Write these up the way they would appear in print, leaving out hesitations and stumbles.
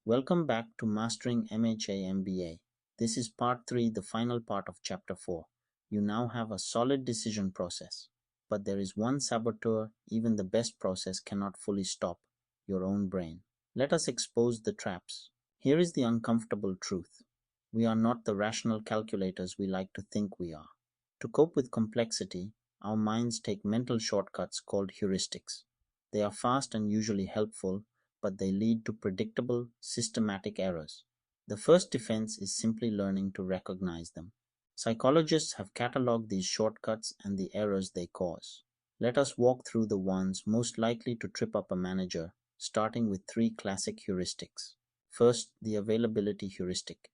Welcome back to Mastering MHA MBA. This is part 3, the final part of chapter 4. You now have a solid decision process. But there is one saboteur even the best process cannot fully stop: your own brain. Let us expose the traps. Here is the uncomfortable truth: we are not the rational calculators we like to think we are. To cope with complexity, our minds take mental shortcuts called heuristics. They are fast and usually helpful, but they lead to predictable, systematic errors. The first defense is simply learning to recognize them. Psychologists have cataloged these shortcuts and the errors they cause. Let us walk through the ones most likely to trip up a manager, starting with 3 classic heuristics. First, the availability heuristic.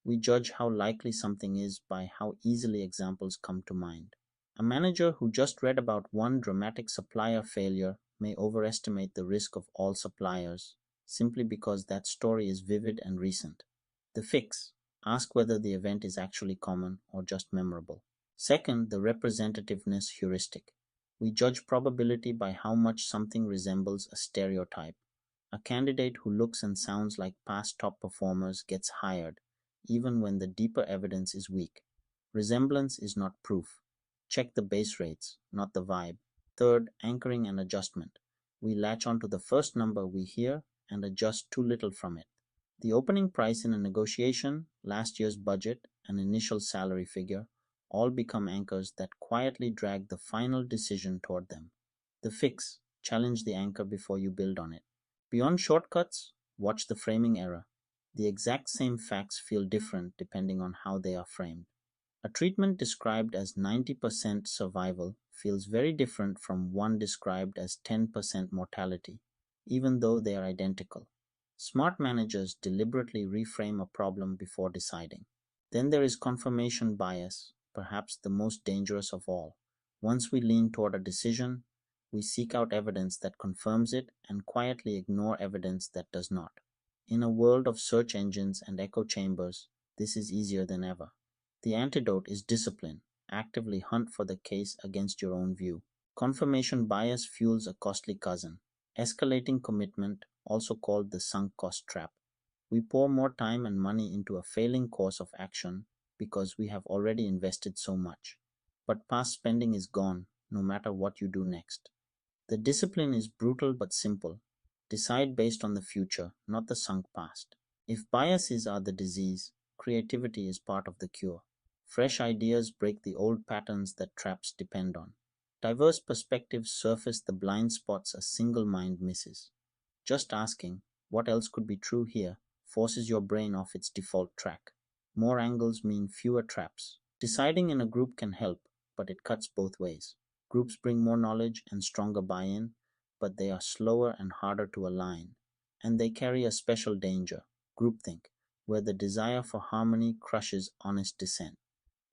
We judge how likely something is by how easily examples come to mind. A manager who just read about one dramatic supplier failure may overestimate the risk of all suppliers simply because that story is vivid and recent. The fix: ask whether the event is actually common or just memorable. Second, the representativeness heuristic. We judge probability by how much something resembles a stereotype. A candidate who looks and sounds like past top performers gets hired, even when the deeper evidence is weak. Resemblance is not proof. Check the base rates, not the vibe. Third, anchoring and adjustment. We latch onto the first number we hear and adjust too little from it. The opening price in a negotiation, last year's budget, an initial salary figure, all become anchors that quietly drag the final decision toward them. The fix: challenge the anchor before you build on it. Beyond shortcuts, watch the framing error. The exact same facts feel different depending on how they are framed. A treatment described as 90% survival feels very different from one described as 10% mortality, even though they are identical. Smart managers deliberately reframe a problem before deciding. Then there is confirmation bias, perhaps the most dangerous of all. Once we lean toward a decision, we seek out evidence that confirms it and quietly ignore evidence that does not. In a world of search engines and echo chambers, this is easier than ever. The antidote is discipline. Actively hunt for the case against your own view. Confirmation bias fuels a costly cousin: escalating commitment, also called the sunk cost trap. We pour more time and money into a failing course of action because we have already invested so much. But past spending is gone, no matter what you do next. The discipline is brutal but simple. Decide based on the future, not the sunk past. If biases are the disease, creativity is part of the cure. Fresh ideas break the old patterns that traps depend on. Diverse perspectives surface the blind spots a single mind misses. Just asking, "what else could be true here?" forces your brain off its default track. More angles mean fewer traps. Deciding in a group can help, but it cuts both ways. Groups bring more knowledge and stronger buy-in, but they are slower and harder to align. And they carry a special danger: groupthink, where the desire for harmony crushes honest dissent.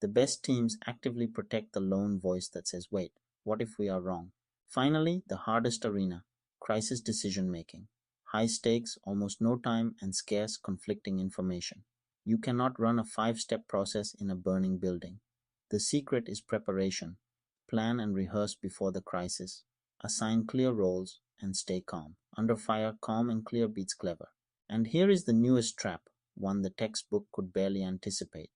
The best teams actively protect the lone voice that says, "wait, what if we are wrong?" Finally, the hardest arena: crisis decision making. High stakes, almost no time, and scarce conflicting information. You cannot run a 5-step process in a burning building. The secret is preparation. Plan and rehearse before the crisis. Assign clear roles and stay calm. Under fire, calm and clear beats clever. And here is the newest trap, one the textbook could barely anticipate: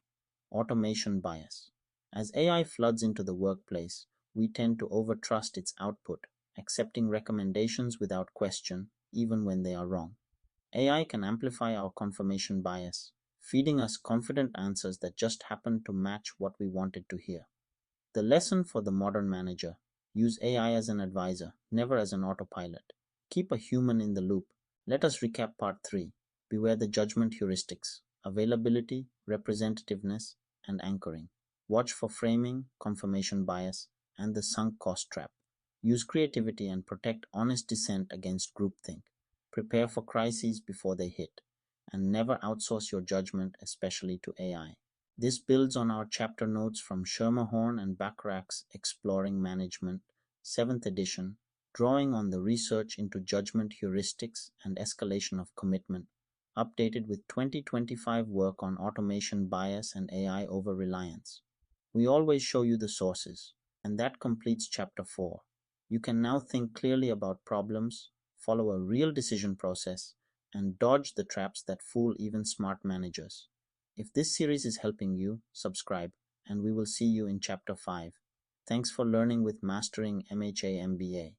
automation bias. As AI floods into the workplace, we tend to overtrust its output, accepting recommendations without question, even when they are wrong. AI can amplify our confirmation bias, feeding us confident answers that just happen to match what we wanted to hear. The lesson for the modern manager: use AI as an advisor, never as an autopilot. Keep a human in the loop. Let us recap part 3. Beware the judgment heuristics: availability, representativeness, and anchoring. Watch for framing, confirmation bias, and the sunk cost trap. Use creativity and protect honest dissent against groupthink. Prepare for crises before they hit. And never outsource your judgment, especially to AI. This builds on our chapter notes from Schermerhorn and Bachrach's Exploring Management, 7th edition, drawing on the research into judgment heuristics and escalation of commitment, updated with 2025 work on automation bias and AI over-reliance. We always show you the sources, and that completes chapter 4. You can now think clearly about problems, follow a real decision process, and dodge the traps that fool even smart managers. If this series is helping you, subscribe, and we will see you in Chapter 5. Thanks for learning with Mastering MHA MBA.